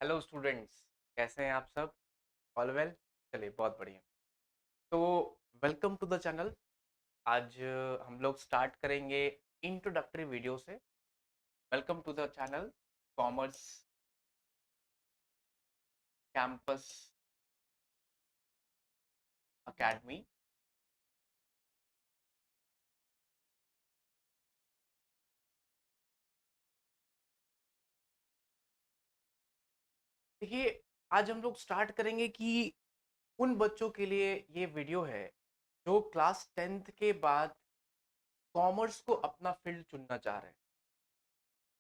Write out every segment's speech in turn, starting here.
Hello students, कैसे हैं आप सब? All well? चलिए, बहुत बढ़िया। तो वेलकम टू द चैनल। आज हम लोग स्टार्ट करेंगे इंट्रोडक्टरी वीडियो से। Welcome to the channel commerce campus academy. देखिए, आज हम लोग स्टार्ट करेंगे कि उन बच्चों के लिए ये वीडियो है जो क्लास 10th के बाद कॉमर्स को अपना फील्ड चुनना चाह रहे हैं।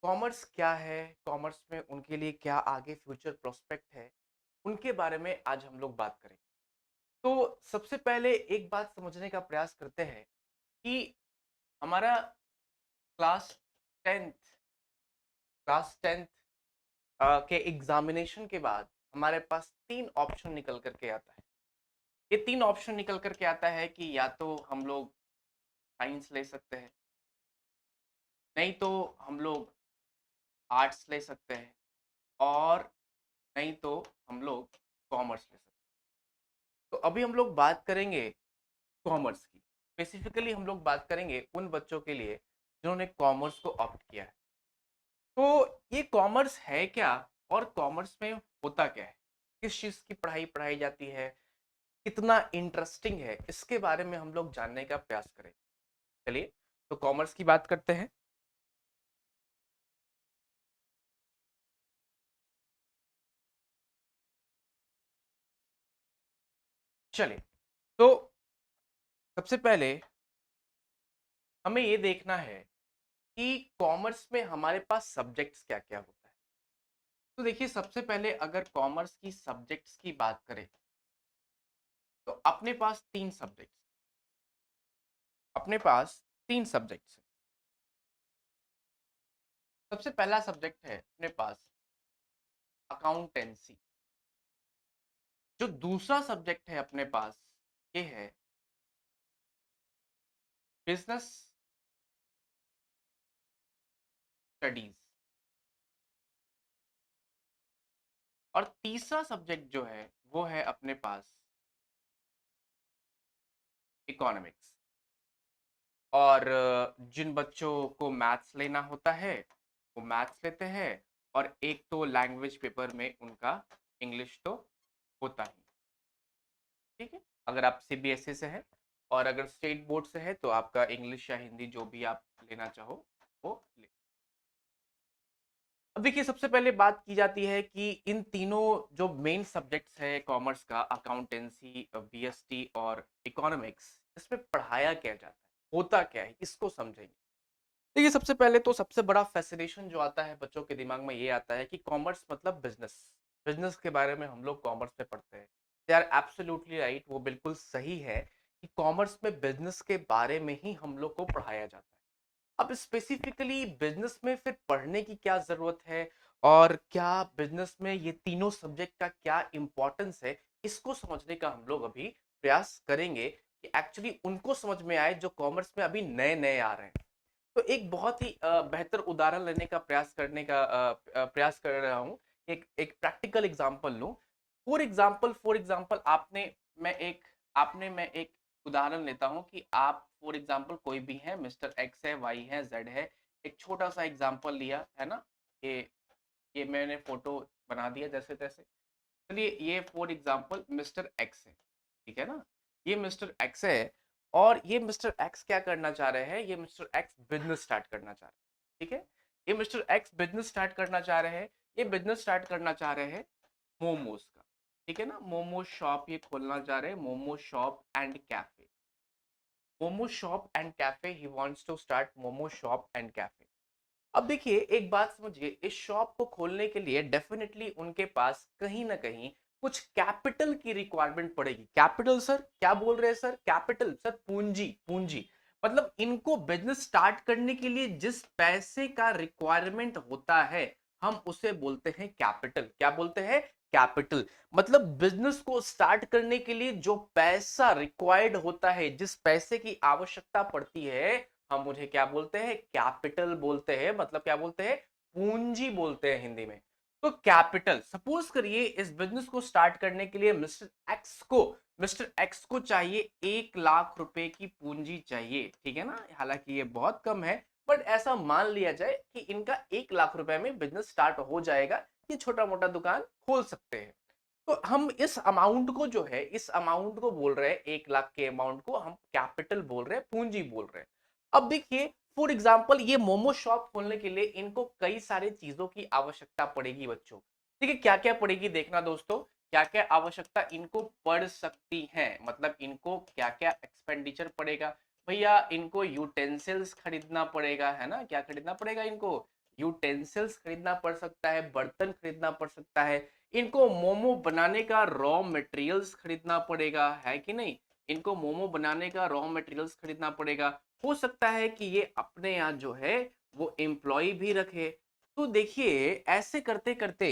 कॉमर्स क्या है, कॉमर्स में उनके लिए क्या आगे फ्यूचर प्रोस्पेक्ट है, उनके बारे में आज हम लोग बात करेंगे। तो सबसे पहले एक बात समझने का प्रयास करते हैं कि हमारा क्लास 10th क्लास 10th के एग्जामिनेशन के बाद हमारे पास तीन ऑप्शन निकल करके आता है। ये तीन ऑप्शन निकल करके आता है कि या तो हम लोग साइंस ले सकते हैं, नहीं तो हम लोग आर्ट्स ले सकते हैं, और नहीं तो हम लोग कॉमर्स ले सकते हैं। तो अभी हम लोग बात करेंगे कॉमर्स की। स्पेसिफिकली हम लोग बात करेंगे उन बच्चों के लिए जिन्होंने कॉमर्स को ऑप्ट किया है। तो ये कॉमर्स है क्या, और कॉमर्स में होता क्या है, किस चीज की पढ़ाई पढ़ाई जाती है, कितना इंटरेस्टिंग है, इसके बारे में हम लोग जानने का प्रयास करें। चलिए, तो कॉमर्स की बात करते हैं। चलिए, तो सबसे पहले हमें ये देखना है कि कॉमर्स में हमारे पास सब्जेक्ट्स क्या क्या होता है। तो देखिए, सबसे पहले अगर कॉमर्स की सब्जेक्ट्स की बात करें तो अपने पास तीन सब्जेक्ट्स हैं। सबसे पहला सब्जेक्ट है अपने पास अकाउंटेंसी। जो दूसरा सब्जेक्ट है अपने पास, ये है बिजनेस स्टडीज। और तीसरा सब्जेक्ट जो है वो है अपने पास इकोनॉमिक्स। और जिन बच्चों को मैथ्स लेना होता है वो मैथ्स लेते हैं, और एक तो लैंग्वेज पेपर में उनका इंग्लिश तो होता ही। ठीक है, अगर आप सीबीएसई से हैं, और अगर स्टेट बोर्ड से है तो आपका इंग्लिश या हिंदी जो भी आप लेना चाहो वो ले। अब देखिए, सबसे पहले बात की जाती है कि इन तीनों जो मेन सब्जेक्ट्स है कॉमर्स का, अकाउंटेंसी, बीएसटी और इकोनॉमिक्स, इसमें पढ़ाया क्या जाता है, होता क्या है, इसको समझेंगे। देखिए, सबसे पहले तो सबसे बड़ा फैसिनेशन जो आता है बच्चों के दिमाग में, ये आता है कि कॉमर्स मतलब बिजनेस। बिजनेस के बारे में हम लोग कॉमर्स में पढ़ते हैं। दे आर एब्सोल्युटली राइट, वो बिल्कुल सही है कि कॉमर्स में बिजनेस के बारे में ही हम लोग को पढ़ाया जाता है। अब स्पेसिफिकली बिजनेस में फिर पढ़ने की क्या जरूरत है, और क्या बिजनेस में ये तीनों सब्जेक्ट का क्या इंपॉर्टेंस है, इसको समझने का हम लोग अभी प्रयास करेंगे कि एक्चुअली उनको समझ में आए जो कॉमर्स में अभी नए नए आ रहे हैं। तो एक बहुत ही बेहतर उदाहरण लेने का प्रयास कर रहा हूँ। एक एक प्रैक्टिकल एग्जांपल लूं। फॉर एग्जांपल आपने मैं एक उदाहरण लेता हूं कि आप फॉर एग्जांपल कोई भी है, मिस्टर एक्स है, वाई है, जेड है। एक छोटा सा एग्जांपल लिया है ना। ये ये मैंने फोटो बना दिया जैसे तैसे। चलिए, ये फॉर एग्जांपल मिस्टर एक्स है। ठीक है ना, ये मिस्टर एक्स है। और ये मिस्टर एक्स क्या करना चाह रहे हैं, ये मिस्टर एक्स बिजनेस स्टार्ट करना चाह रहे हैं। ठीक है, ये मिस्टर एक्स बिजनेस स्टार्ट करना चाह रहे हैं। ये बिजनेस स्टार्ट करना चाह रहे हैं मोमोज का। ठीक है ना, मोमो शॉप ये खोलना चाह रहे हैं, momo shop and cafe. Momo shop and cafe, he wants to start momo shop and cafe. अब देखिए, एक बात समझिए, इस शॉप को खोलने के लिए डेफिनेटली उनके पास कहीं ना कहीं कुछ कैपिटल की रिक्वायरमेंट पड़ेगी। कैपिटल सर, क्या बोल रहे हैं सर? कैपिटल सर, पूंजी पूंजी। मतलब इनको बिजनेस स्टार्ट करने के लिए जिस पैसे का रिक्वायरमेंट होता है, हम उसे बोलते हैं कैपिटल। क्या बोलते हैं? कैपिटल। मतलब बिजनेस को स्टार्ट करने के लिए जो पैसा रिक्वायर्ड होता है, जिस पैसे की आवश्यकता पड़ती है, हम उन्हें क्या बोलते हैं? कैपिटल बोलते हैं। मतलब क्या बोलते हैं? पूंजी बोलते हैं हिंदी में। तो कैपिटल, सपोज करिए इस बिजनेस को स्टार्ट करने के लिए मिस्टर एक्स को चाहिए 1 लाख रुपए की पूंजी चाहिए, ठीक है ना। हालांकि ये बहुत कम है, बट ऐसा मान लिया जाए कि इनका 1 लाख रुपए में बिजनेस स्टार्ट हो जाएगा, ये छोटा मोटा दुकान खोल सकते हैं। तो हम इस अमाउंट को जो है, इस अमाउंट को बोल रहे हैं, 1 लाख के अमाउंट को हम कैपिटल बोल रहे हैं, पूंजी बोल रहे हैं। अब देखिए, फॉर एग्जाम्पल ये मोमो शॉप खोलने के लिए इनको कई सारी चीजों की आवश्यकता पड़ेगी बच्चों। ठीक है, क्या क्या पड़ेगी देखना दोस्तों, क्या क्या आवश्यकता इनको पड़ सकती है, मतलब इनको क्या क्या एक्सपेंडिचर पड़ेगा। भैया इनको यूटेंसिल्स खरीदना पड़ेगा, है ना, क्या खरीदना पड़ेगा इनको, यूटेंसिल्स खरीदना पड़ सकता है, बर्तन खरीदना पड़ सकता है, इनको मोमो बनाने का रॉ मटेरियल्स खरीदना पड़ेगा, है कि नहीं। इनको मोमो बनाने का रॉ मटेरियल्स खरीदना पड़ेगा। हो सकता है कि ये अपने यहाँ जो है वो एम्प्लॉय भी रखे। तो देखिए ऐसे करते करते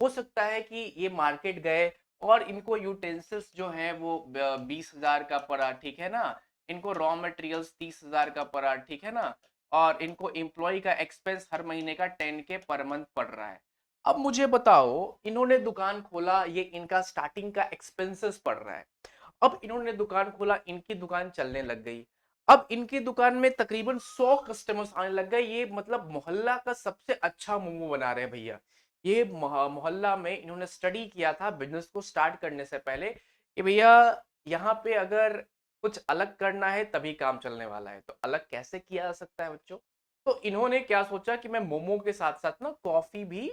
हो सकता है कि ये मार्केट गए और इनको यूटेंसिल्स जो है वो 20,000 का पड़ा, ठीक है ना। इनको रॉ मटेरियल्स 30,000 का पड़ा, ठीक है ना। और इनको एम्प्लॉय का एक्सपेंस हर महीने का 10K पर मंथ पड़ रहा है। अब मुझे बताओ, इन्होंने दुकान खोला, ये इनका स्टार्टिंग का एक्सपेंसेस पड़ रहा है। अब इन्होंने दुकान खोला, इनकी दुकान चलने लग गई। अब इनकी दुकान में तकरीबन 100 कस्टमर्स आने लग गए। ये मतलब मोहल्ला का सबसे अच्छा मोमो बना रहे हैं भैया। ये मोहल्ला में इन्होंने स्टडी किया था बिजनेस को स्टार्ट करने से पहले कि भैया यहाँ पे अगर कुछ अलग करना है तभी काम चलने वाला है। तो अलग कैसे किया जा सकता है बच्चों। तो इन्होंने क्या सोचा कि मैं मोमो के साथ साथ ना कॉफी भी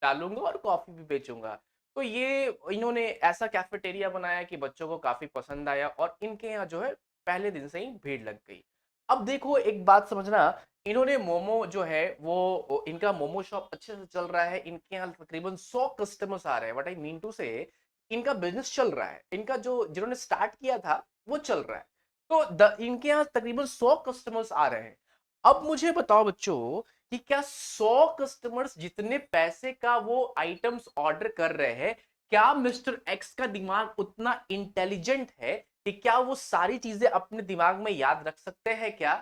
डालूंगा और कॉफी भी बेचूंगा। तो ये इन्होंने ऐसा कैफेटेरिया बनाया कि बच्चों को काफी पसंद आया और इनके यहाँ जो है पहले दिन से ही भीड़ लग गई। अब देखो एक बात समझना, इन्होंने मोमो जो है वो इनका मोमो शॉप अच्छे से चल रहा है, इनके यहाँ तकरीबन 100 कस्टमर्स आ रहे हैं। व्हाट आई मीन टू से, इनका बिजनेस चल रहा है, इनका जो जिन्होंने स्टार्ट किया था वो चल रहा है। तो इनके यहाँ तकरीबन 100 कस्टमर्स आ रहे हैं। अब मुझे बताओ बच्चों कि क्या 100 कस्टमर्स जितने पैसे का वो आइटम्स ऑर्डर कर रहे हैं, क्या मिस्टर एक्स का दिमाग उतना इंटेलिजेंट है कि क्या वो सारी चीजें अपने दिमाग में याद रख सकते हैं क्या।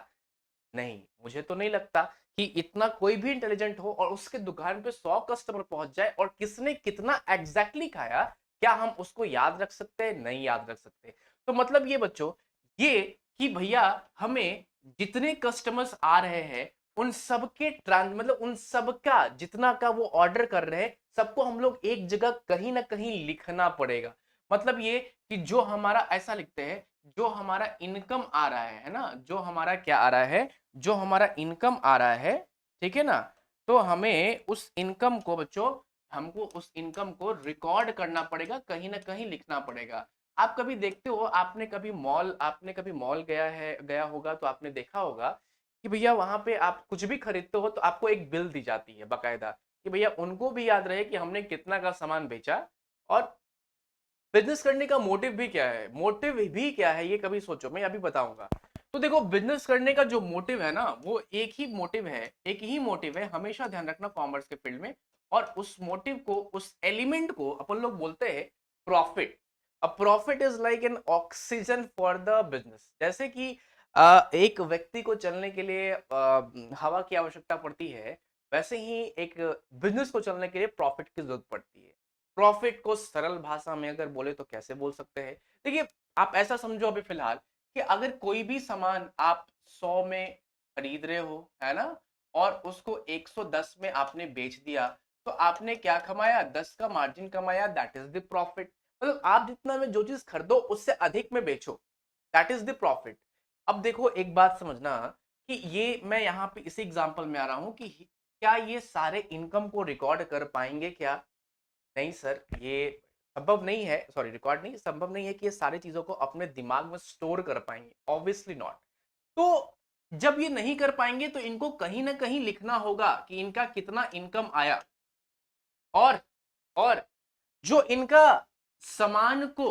नहीं, मुझे तो नहीं लगता कि इतना कोई भी इंटेलिजेंट हो और उसके दुकान पे 100 कस्टमर पहुंच जाए और किसने कितना एग्जैक्टली खाया, क्या हम उसको याद रख सकते हैं, नहीं याद रख सकते। तो मतलब ये बच्चों, ये कि भैया हमें जितने कस्टमर्स आ रहे हैं उन सबके मतलब उन सबका जितना का वो ऑर्डर कर रहे हैं सबको हम लोग एक जगह कहीं ना कहीं लिखना पड़ेगा। मतलब ये कि जो हमारा ऐसा लिखते हैं, जो हमारा इनकम आ रहा है ना, जो हमारा क्या आ रहा है, जो हमारा इनकम आ रहा है, ठीक है ना। तो हमें उस इनकम को बच्चों, हमको उस इनकम को रिकॉर्ड करना पड़ेगा, कहीं ना कहीं लिखना पड़ेगा। आप कभी देखते हो, आपने कभी मॉल गया होगा तो आपने देखा होगा कि भैया वहां पे आप कुछ भी खरीदते हो तो आपको एक बिल दी जाती है बकायदा, कि भैया उनको भी याद रहे कि हमने कितना का सामान बेचा। और बिजनेस करने का मोटिव भी क्या है, मोटिव भी क्या है, ये कभी सोचो, मैं अभी बताऊंगा। तो देखो बिजनेस करने का जो मोटिव है ना, वो एक ही मोटिव है, एक ही मोटिव है, हमेशा ध्यान रखना कॉमर्स के फील्ड में। और उस मोटिव को, उस एलिमेंट को अपन लोग बोलते हैं profit. A profit is like an oxygen for the business. जैसे कि एक व्यक्ति को चलने के लिए हवा की आवश्यकता पड़ती है, वैसे ही एक बिजनेस को चलने के लिए प्रॉफिट की जरूरत पड़ती है। प्रॉफिट को सरल भाषा में अगर बोले तो कैसे बोल सकते हैं, देखिए आप ऐसा समझो अभी फिलहाल कि अगर कोई भी सामान आप 100 में खरीद रहे हो, है ना, और उसको 110 में आपने बेच दिया, तो आपने क्या कमाया, 10 का मार्जिन कमाया, दैट इज द प्रॉफिट। मतलब आप जितना में जो चीज खरीदो उससे अधिक में बेचो, दैट इज द प्रॉफिट। अब देखो एक बात समझना कि ये मैं यहाँ पे इसी एग्जांपल में आ रहा हूं कि क्या ये सारे इनकम को रिकॉर्ड कर पाएंगे क्या। नहीं सर, ये संभव नहीं है, सॉरी रिकॉर्ड नहीं, संभव नहीं है कि ये सारी चीजों को अपने दिमाग में स्टोर कर पाएंगे, ऑब्वियसली नॉट। तो जब ये नहीं कर पाएंगे तो इनको कहीं ना कहीं लिखना होगा कि इनका कितना इनकम आया। और और जो इनका सामान को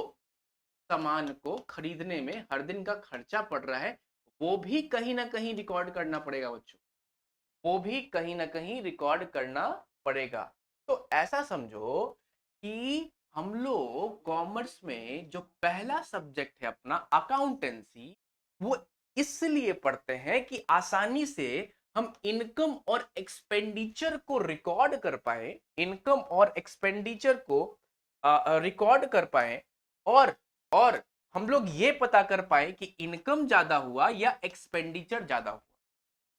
सामान को खरीदने में हर दिन का खर्चा पड़ रहा है, वो भी कहीं ना कहीं रिकॉर्ड करना पड़ेगा बच्चों, वो भी कहीं ना कहीं रिकॉर्ड करना पड़ेगा। तो ऐसा समझो कि हम लोग कॉमर्स में जो पहला सब्जेक्ट है अपना अकाउंटेंसी, वो इसलिए पढ़ते हैं कि आसानी से हम इनकम और एक्सपेंडिचर को रिकॉर्ड कर पाए, इनकम और एक्सपेंडिचर को रिकॉर्ड कर पाए, और और हम लोग ये पता कर पाए कि इनकम ज्यादा हुआ या एक्सपेंडिचर ज्यादा हुआ,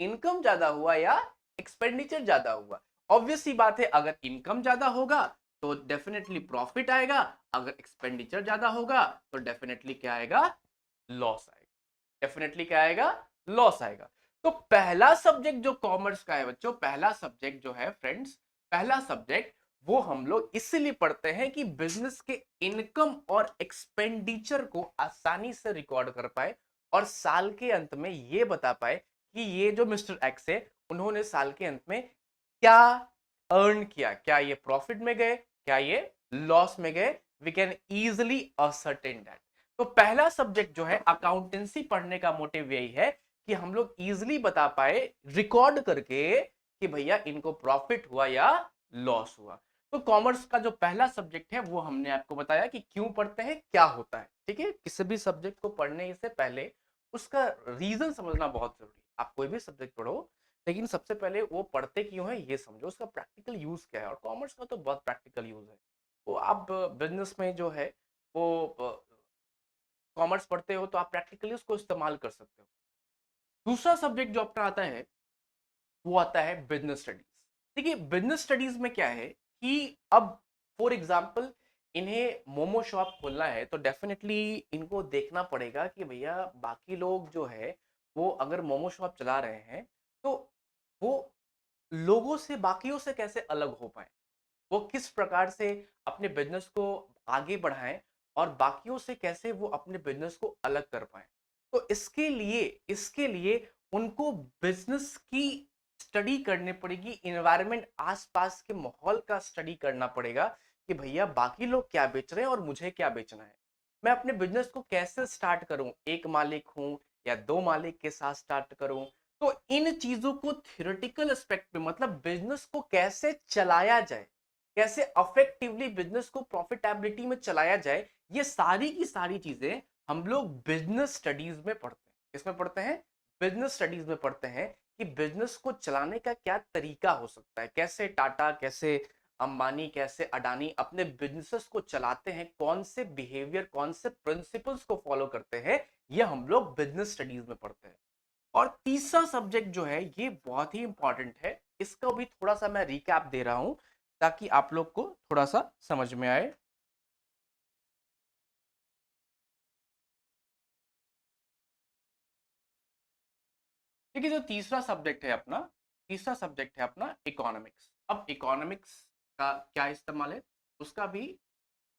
इनकम ज्यादा हुआ या एक्सपेंडिचर ज्यादा हुआ। ऑब्वियस सी बात है, अगर इनकम ज्यादा होगा तो डेफिनेटली प्रॉफिट आएगा, अगर एक्सपेंडिचर ज्यादा होगा तो डेफिनेटली क्या आएगा, लॉस आएगा। डेफिनेटली क्या आएगा, लॉस आएगा। तो पहला सब्जेक्ट जो कॉमर्स का है बच्चों, पहला सब्जेक्ट जो है फ्रेंड्स, पहला सब्जेक्ट वो हम लोग इसलिए पढ़ते हैं कि बिजनेस के इनकम और एक्सपेंडिचर को आसानी से रिकॉर्ड कर पाए और साल के अंत में ये बता पाए कि ये जो मिस्टर एक्स है उन्होंने साल के अंत में क्या अर्न किया, क्या ये प्रॉफिट में गए, क्या ये लॉस में गए। We can easily ascertain that. तो पहला सब्जेक्ट जो है अकाउंटेंसी पढ़ने का मोटिव यही है कि हम लोग इजिली बता पाए रिकॉर्ड करके कि भैया इनको प्रॉफिट हुआ या लॉस हुआ। तो कॉमर्स का जो पहला सब्जेक्ट है वो हमने आपको बताया कि क्यों पढ़ते हैं, क्या होता है। ठीक है, किसी भी सब्जेक्ट को पढ़ने से पहले उसका रीजन समझना बहुत जरूरी है। आप कोई भी सब्जेक्ट पढ़ो लेकिन सबसे पहले वो पढ़ते क्यों है ये समझो, उसका प्रैक्टिकल यूज क्या है। और कॉमर्स का तो बहुत प्रैक्टिकल यूज है। वो आप बिजनेस में जो है वो कॉमर्स पढ़ते हो तो आप प्रैक्टिकली उसको इस्तेमाल कर सकते हो। दूसरा सब्जेक्ट जो अपना आता है वो आता है बिजनेस स्टडीज। देखिए बिजनेस स्टडीज में क्या है कि अब फॉर एग्जांपल इन्हें मोमो शॉप खोलना है तो डेफिनेटली इनको देखना पड़ेगा कि भैया बाकी लोग जो है वो अगर मोमो शॉप चला रहे हैं तो वो लोगों से, बाकियों से कैसे अलग हो पाए, वो किस प्रकार से अपने बिजनेस को आगे बढ़ाएं और बाकियों से कैसे वो अपने बिजनेस को अलग कर पाए। तो इसके लिए उनको बिजनेस की स्टडी करनी पड़ेगी, इन्वायरमेंट आसपास के माहौल का स्टडी करना पड़ेगा कि भैया बाकी लोग क्या बेच रहे हैं और मुझे क्या बेचना है। मैं अपने बिजनेस को कैसे स्टार्ट करूं, एक मालिक हूं या दो मालिक के साथ स्टार्ट करूं। तो इन चीजों को थियोरेटिकल एस्पेक्ट में, मतलब बिजनेस को कैसे चलाया जाए, कैसे अफेक्टिवली बिजनेस को प्रॉफिटेबिलिटी में चलाया जाए, ये सारी की सारी चीजें हम लोग बिजनेस स्टडीज में पढ़ते हैं। किसमें पढ़ते हैं, बिजनेस स्टडीज में पढ़ते हैं कि बिजनेस को चलाने का क्या तरीका हो सकता है, कैसे टाटा, कैसे अंबानी, कैसे अडानी अपने बिजनेसेस को चलाते हैं, कौन से बिहेवियर, कौन से प्रिंसिपल्स को फॉलो करते हैं, ये हम लोग बिजनेस स्टडीज में पढ़ते हैं। और तीसरा सब्जेक्ट जो है ये बहुत ही इंपॉर्टेंट है, इसका भी थोड़ा सा मैं रिकैप दे रहा हूं ताकि आप लोग को थोड़ा सा समझ में आए। देखिए जो तीसरा सब्जेक्ट है अपना, तीसरा सब्जेक्ट है अपना इकोनॉमिक्स। अब इकोनॉमिक्स का क्या इस्तेमाल है उसका भी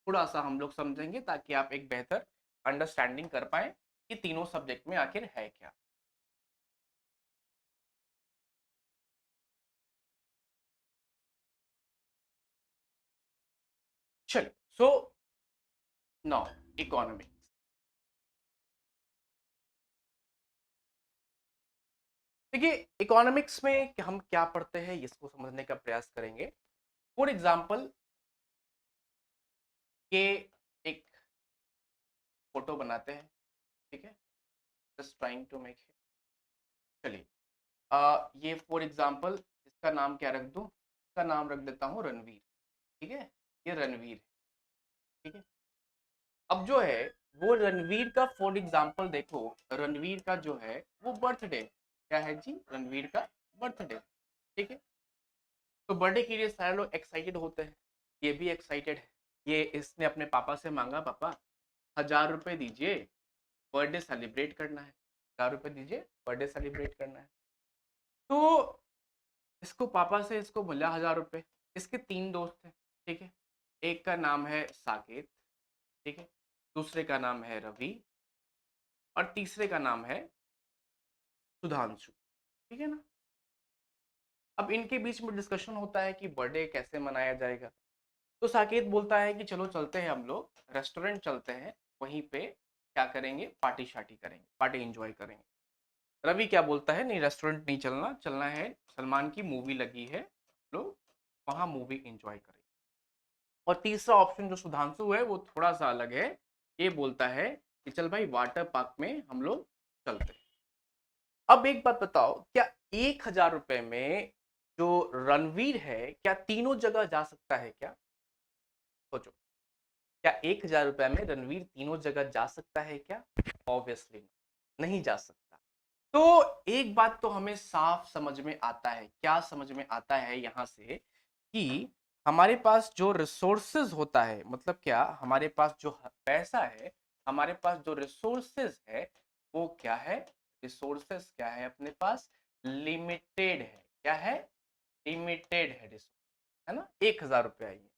थोड़ा सा हम लोग समझेंगे ताकि आप एक बेहतर अंडरस्टैंडिंग कर पाए कि तीनों सब्जेक्ट में आखिर है क्या। चलिए, सो नाउ इकोनॉमिक्स। देखिए इकोनॉमिक्स में हम क्या पढ़ते हैं इसको समझने का प्रयास करेंगे। फॉर एग्जाम्पल के एक फोटो बनाते हैं, ठीक है, जस्ट ट्राइंग टू मेक। चलिए ये फॉर एग्जाम्पल इसका नाम क्या रख दूं, इसका नाम रख देता हूँ रणवीर। ठीक है, ये रणवीर है। ठीक है, अब जो है वो रणवीर का फॉर एग्जाम्पल देखो, रणवीर का जो है वो बर्थडे, क्या है जी, रणवीर का बर्थडे। ठीक है, तो बर्थडे के लिए सारे लोग एक्साइटेड होते हैं, ये भी एक्साइटेड है। ये इसने अपने पापा से मांगा, पापा 1000 रुपए दीजिए, बर्थडे सेलिब्रेट करना है, 1000 रुपए दीजिए, बर्थडे सेलिब्रेट करना है। तो इसको पापा से इसको मिला 1000 रुपए। इसके तीन दोस्त हैं, ठीक है, एक का नाम है साकेत, ठीक है, दूसरे का नाम है रवि और तीसरे का नाम है सुधांशु। ठीक है ना। अब इनके बीच में डिस्कशन होता है कि बर्थडे कैसे मनाया जाएगा। तो साकेत बोलता है कि चलो चलते हैं, हम लोग रेस्टोरेंट चलते हैं, वहीं पे क्या करेंगे, पार्टी शार्टी करेंगे, पार्टी एंजॉय करेंगे। रवि क्या बोलता है, नहीं रेस्टोरेंट नहीं चलना, चलना है सलमान की मूवी लगी है, लोग वहां मूवी एंजॉय करेंगे। और तीसरा ऑप्शन जो सुधांशु है वो थोड़ा सा अलग है, ये बोलता है कि चल भाई वाटर पार्क में हम लोग चलते हैं। अब एक बात बताओ, क्या 1,000 रुपए में जो रणवीर है, क्या तीनों जगह जा सकता है क्या? सोचो, क्या 1,000 रुपए में रणवीर तीनों जगह जा सकता है क्या? ऑब्वियसली नहीं जा सकता। तो एक बात तो हमें साफ समझ में आता है, क्या समझ में आता है यहां से, कि हमारे पास जो रिसोर्सेज होता है, मतलब क्या, हमारे पास जो पैसा है, हमारे पास जो रिसोर्सेज है, वो क्या है? रिसोर्सेज क्या है अपने पास? लिमिटेड है। क्या है? लिमिटेड है रिसोर्स, है ना? 1,000 रुपया ही है।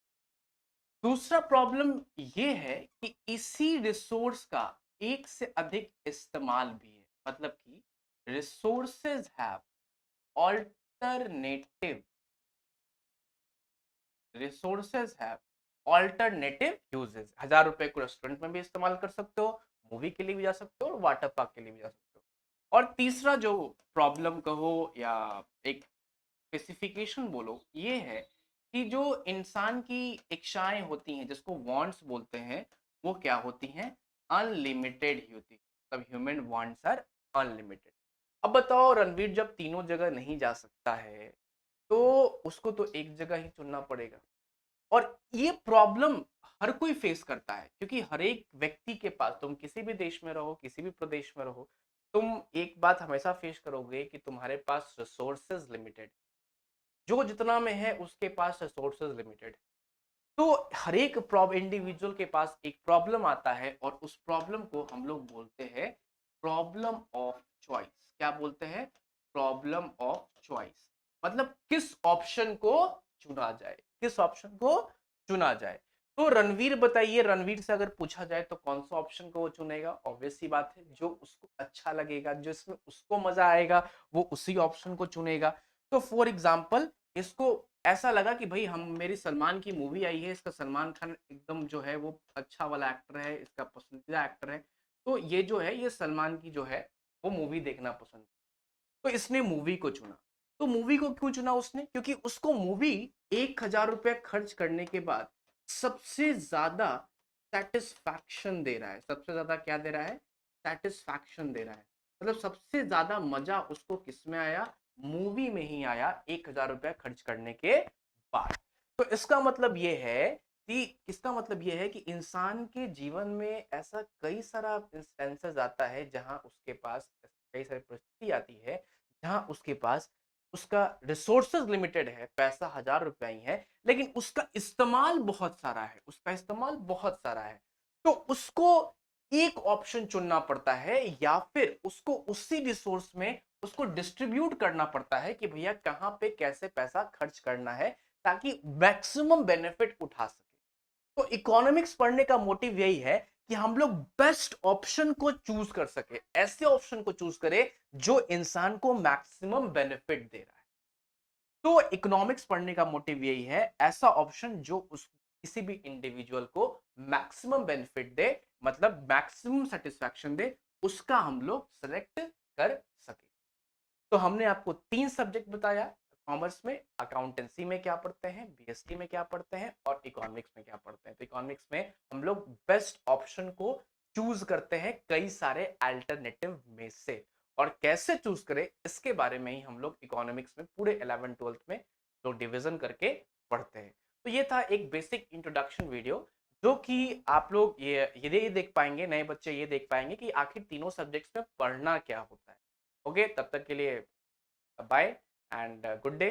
दूसरा प्रॉब्लम ये है कि इसी रिसोर्स का एक से अधिक इस्तेमाल भी है, मतलब कि resources have alternative, resources have alternative uses. 1,000 रुपए को रेस्टोरेंट में भी इस्तेमाल कर सकते हो, मूवी के लिए भी जा सकते हो, और वाटर पार्क के लिए भी जा सकते हो। और तीसरा जो प्रॉब्लम कहो या एक स्पेसिफिकेशन बोलो, ये है कि जो इंसान की इच्छाएं होती हैं, जिसको वांट्स बोलते हैं, वो क्या होती हैं? अनलिमिटेड ही होती है। मतलब ह्यूमन वांट्स आर अनलिमिटेड। अब बताओ, रणवीर जब तीनों जगह नहीं जा सकता है, तो उसको तो एक जगह ही चुनना पड़ेगा। और ये प्रॉब्लम हर कोई फेस करता है, क्योंकि हर एक व्यक्ति के पास, तुम किसी भी देश में रहो, किसी भी प्रदेश में रहो, तुम एक बात हमेशा फेस करोगे कि तुम्हारे पास रिसोर्सेज लिमिटेड, जो जितना में है उसके पास रिसोर्सेज लिमिटेड। तो हर एक इंडिविजुअल के पास एक प्रॉब्लम आता है, और उस प्रॉब्लम को हम लोग बोलते हैं प्रॉब्लम ऑफ चॉइस। क्या बोलते हैं? Problem of choice. मतलब किस ऑप्शन को चुना जाए, किस ऑप्शन को चुना जाए। तो रणवीर बताइए, रणवीर से अगर पूछा जाए तो कौन सा ऑप्शन को वो चुनेगा? ऑब्वियस सी बात है, जो उसको अच्छा लगेगा, जो इसमें उसको मजा आएगा, वो उसी ऑप्शन को चुनेगा। तो फॉर एग्जाम्पल, इसको ऐसा लगा कि भाई, हम मेरी सलमान की मूवी आई है, इसका सलमान खान एकदम जो है वो अच्छा वाला एक्टर है, इसका पसंदीदा एक्टर है, तो ये जो है, ये सलमान की जो है वो मूवी देखना पसंद, तो इसने मूवी को चुना। तो मूवी को क्यों चुना उसने? क्योंकि उसको मूवी 1,000 रुपए खर्च करने के बाद सबसे ज्यादा सेटिस्फैक्शन दे रहा है। सबसे ज्यादा क्या दे रहा है? सेटिस्फैक्शन दे रहा है। मतलब सबसे ज्यादा मजा उसको किसमें आया? मूवी में ही आया, 1,000 रुपए खर्च करने के बाद। तो इसका मतलब यह है कि, इसका मतलब यह है कि इंसान के जीवन में ऐसा कई सारा इंस्टेंसेस आता है, जहां उसके पास कई सारी परिस्थिति आती है, जहां उसके पास उसका रिसोर्सेज लिमिटेड है, पैसा 1,000 रुपया ही है, लेकिन उसका इस्तेमाल बहुत सारा है, उसका इस्तेमाल बहुत सारा है। तो उसको एक ऑप्शन चुनना पड़ता है, या फिर उसको उसी रिसोर्स में उसको डिस्ट्रीब्यूट करना पड़ता है कि भैया कहां पे कैसे पैसा खर्च करना है, ताकि मैक्सिमम बेनिफिट उठा सके। तो इकोनॉमिक्स पढ़ने का मोटिव यही है कि हम लोग बेस्ट ऑप्शन को चूज कर सके, ऐसे ऑप्शन को चूज करें जो इंसान को मैक्सिमम बेनिफिट दे रहा है। तो इकोनॉमिक्स पढ़ने का मोटिव यही है, ऐसा ऑप्शन जो उस किसी भी इंडिविजुअल को मैक्सिमम बेनिफिट दे, मतलब मैक्सिमम सेटिस्फैक्शन दे, उसका हम लोग सेलेक्ट कर सके। तो हमने आपको 3 सब्जेक्ट बताया कॉमर्स में। अकाउंटेंसी में क्या पढ़ते हैं, बीएसटी में क्या पढ़ते हैं, और इकोनॉमिक्स में क्या पढ़ते हैं। तो इकोनॉमिक्स में हम लोग बेस्ट ऑप्शन को चूज करते हैं कई सारे अल्टरनेटिव में से, और कैसे चूज करें इसके बारे में ही हम लोग इकोनॉमिक्स में पूरे 11 12th में लोग डिवीजन करके पढ़ते हैं। तो ये था एक बेसिक इंट्रोडक्शन वीडियो, जो कि आप लोग ये देख पाएंगे, नए बच्चे ये देख पाएंगे कि आखिर तीनों सब्जेक्ट्स में पढ़ना क्या होता है। ओके, तब तक के लिए बाय एंड गुड डे।